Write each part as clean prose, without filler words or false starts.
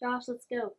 Josh, let's go.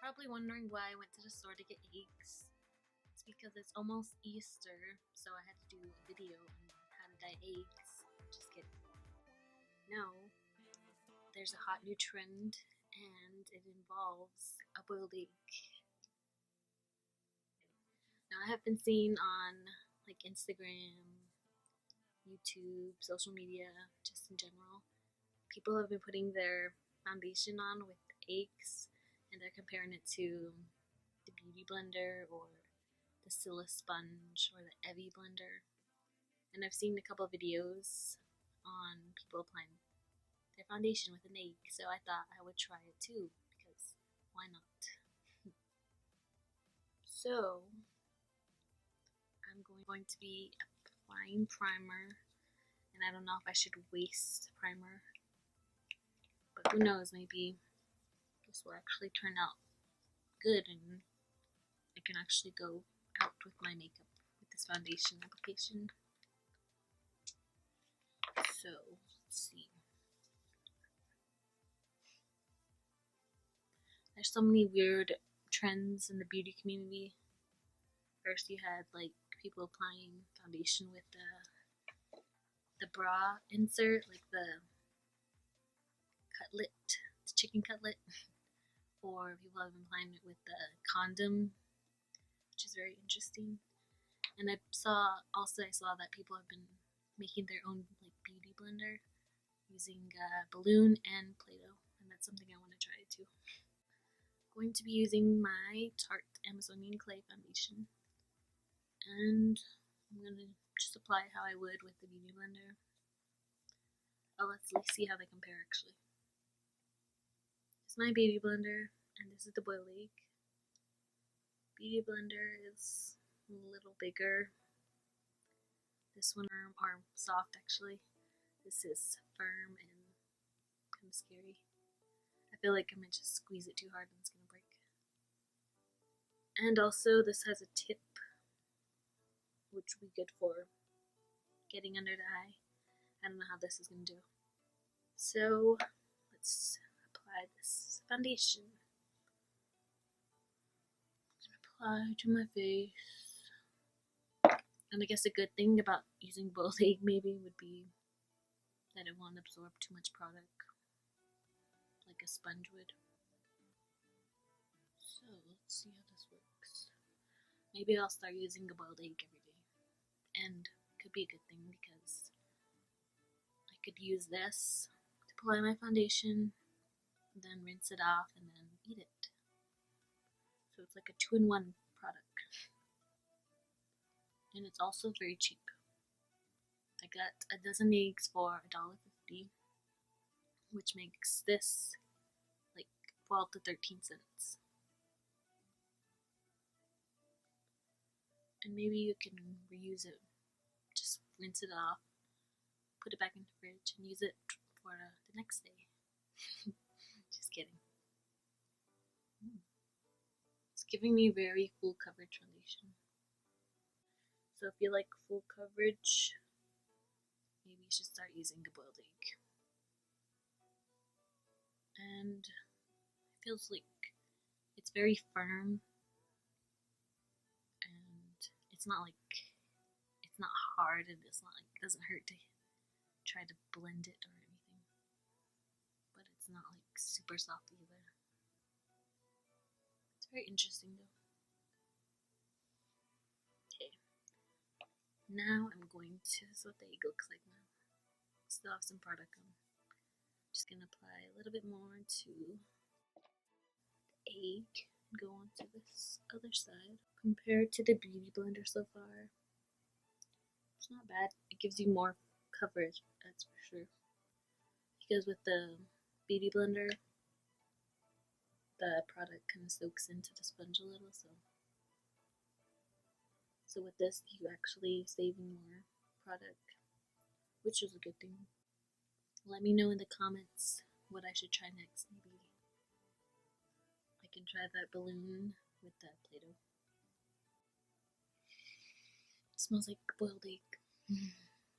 Probably wondering why I went to the store to get eggs. It's because it's almost Easter, so I had to do a video on how to dye eggs. Just kidding. No, there's a hot new trend, and it involves a boiled egg. Now I have been seeing on like Instagram, YouTube, social media, just in general, people have been putting their foundation on with eggs, and they're comparing it to the Beauty Blender or the Scylla Sponge or the Evi Blender. And I've seen a couple of videos on people applying their foundation with an egg, so I thought I would try it too, because why not? So I'm going to be applying primer, and I don't know if I should waste primer, but who knows, maybe this will actually turn out good and I can actually go out with my makeup with this foundation application. So let's see. There's so many weird trends in the beauty community. First you had like people applying foundation with the bra insert, like the cutlet, the chicken cutlet, or people have been applying it with the condom, which is very interesting. And I saw that people have been making their own like beauty blender using balloon and Play-Doh, and that's something I want to try too. I'm going to be using my Tarte Amazonian Clay foundation, and I'm going to just apply it how I would with the beauty blender. Oh, let's see how they compare actually. This is my beauty blender, and this is the boiled egg. Beauty blender is a little bigger. This one are soft actually. This is firm and kind of scary. I feel like I might just squeeze it too hard and it's gonna break. And also this has a tip, which will be good for getting under the eye. I don't know how this is gonna do. So let's apply this foundation. Apply to my face. And I guess a good thing about using boiled egg maybe would be that it won't absorb too much product like a sponge would. So let's see how this works. Maybe I'll start using a boiled egg every day. And it could be a good thing because I could use this to apply my foundation, then rinse it off, and then eat it. So it's like a 2-in-1 product. And it's also very cheap. I got a dozen eggs for $1.50, which makes this like 12 to 13 cents. And maybe you can reuse it. Just rinse it off, put it back in the fridge, and use it for the next day. Just kidding. It's giving me very full coverage foundation. So if you like full coverage, maybe you should start using a boiled egg. And it feels like it's very firm, and it's not hard, and it's not like it doesn't hurt to try to blend it or anything. But it's not like super soft either. It's very interesting though. Okay. Now I'm going to, this is what the egg looks like now. Still have some product on. Just gonna apply a little bit more to the egg and go on to this other side. Compared to the beauty blender so far, it's not bad. It gives you more coverage, that's for sure. Because with the beauty blender, the product kind of soaks into the sponge a little, so with this you actually saving more product, which is a good thing. Let me know in the comments what I should try next. Maybe I can try that balloon with that Play-Doh. It smells like boiled egg.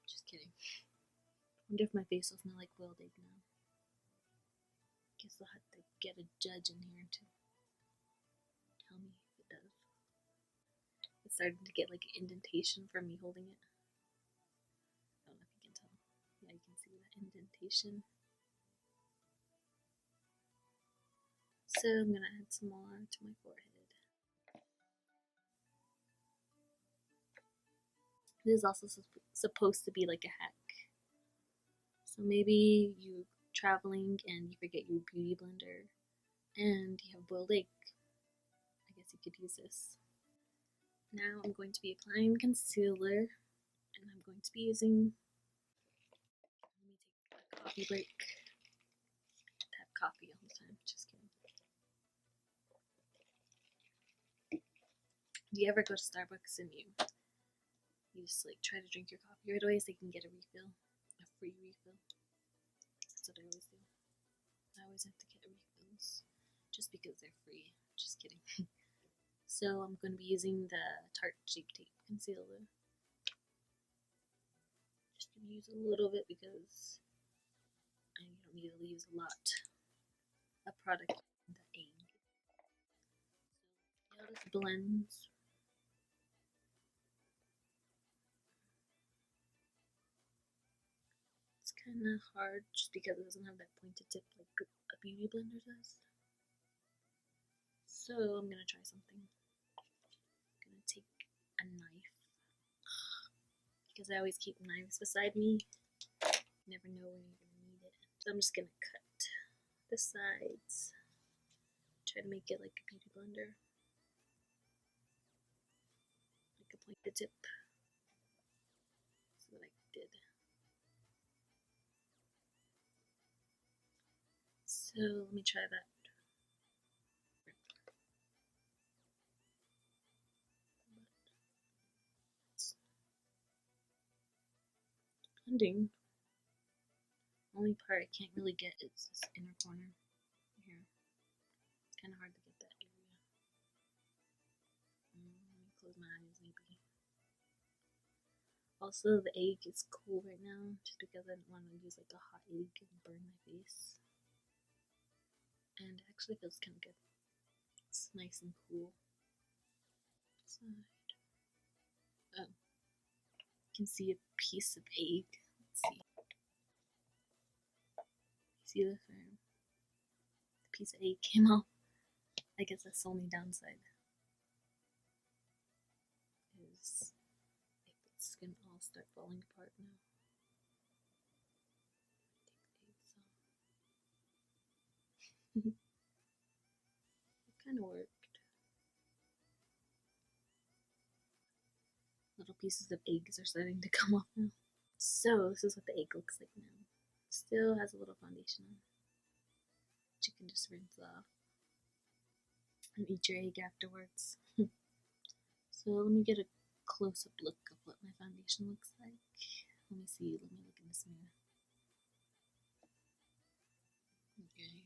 Just kidding. I wonder if my face will smell like boiled egg now. Guess I'll have to get a judge in here to tell me if it does. It's starting to get like an indentation from me holding it. I don't know if you can tell. Yeah, you can see that indentation. So I'm gonna add some more to my forehead. This is also supposed to be like a hack. So maybe you're traveling and you forget your beauty blender and you have boiled egg. I guess you could use this. Now I'm going to be applying concealer, and I'm going to be using, let me take a coffee break. I have coffee all the time, just kidding. Do you ever go to Starbucks and you just like try to drink your coffee right away so you can get a refill, a free refill? That's what I always do. I always have to get refills just because they're free. Just kidding. So I'm going to be using the Tarte Shape Tape Concealer. Just going to use a little bit because I don't need to use a lot of product in the egg. So how this blends. It's kind of hard just because it doesn't have that pointed tip like a beauty blender does. So I'm going to try something. I'm going to take a knife because I always keep knives beside me. You never know when you're going to need it. So I'm just going to cut the sides. Try to make it like a beauty blender. Like a pointed tip. That's what I did. So let me try that. Blending. Only part I can't really get is this inner corner here. It's kind of hard to get that area. Let me close my eyes maybe. Also, the egg is cool right now just because I didn't want to use like a hot egg and burn my face. And it actually feels kind of good. It's nice and cool. Side. Oh, you can see a piece of egg. Let's see. See this? The piece of egg came out. I guess that's the only downside. Is if it's gonna all start falling apart now. Take the eggs off. It kind of worked. Little pieces of eggs are starting to come off now. So this is what the egg looks like now. Still has a little foundation on, which you can just rinse off and eat your egg afterwards. So let me get a close-up look of what my foundation looks like. Let me see. Let me look in this mirror. Okay.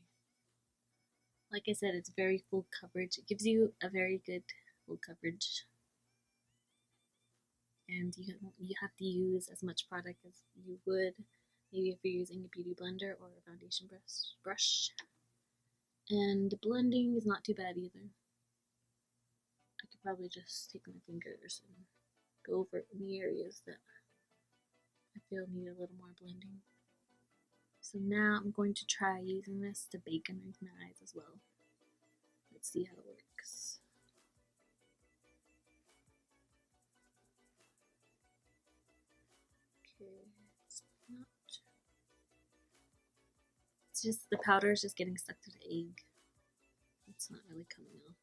Like I said, it's very full coverage. It gives you a very good full coverage. and you have to use as much product as you would maybe if you're using a beauty blender or a foundation brush. And blending is not too bad either. I could probably just take my fingers and go over it in the areas that I feel need a little more blending. So now I'm going to try using this to bake underneath my eyes as well. Let's see how it works. Okay, it's just the powder is just getting stuck to the egg. It's not really coming off.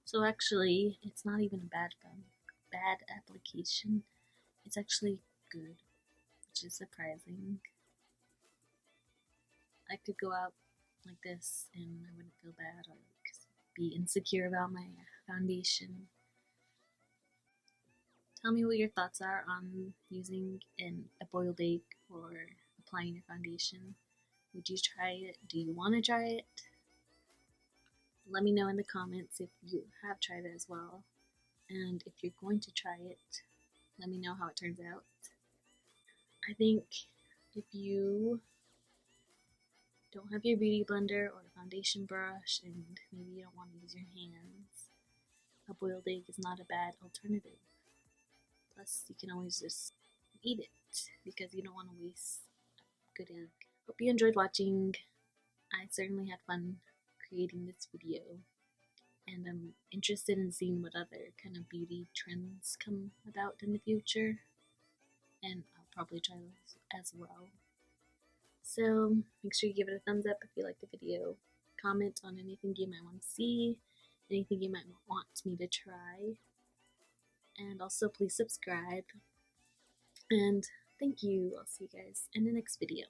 So actually, it's not even a bad application. It's actually good, which is surprising. I could go out like this and I wouldn't feel bad or like be insecure about my foundation. Tell me what your thoughts are on using a boiled egg or applying your foundation. Would you try it? Do you want to try it? Let me know in the comments if you have tried it as well. And if you're going to try it, let me know how it turns out. I think if you don't have your beauty blender or a foundation brush and maybe you don't want to use your hands, a boiled egg is not a bad alternative. Plus, you can always just eat it because you don't want to waste a good egg. Hope you enjoyed watching. I certainly had fun creating this video, and I'm interested in seeing what other kind of beauty trends come about in the future, and I'll probably try those as well. So make sure you give it a thumbs up if you like the video. Comment on anything you might want to see, anything you might want me to try, and also please subscribe. And thank you. I'll see you guys in the next video.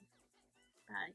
Bye.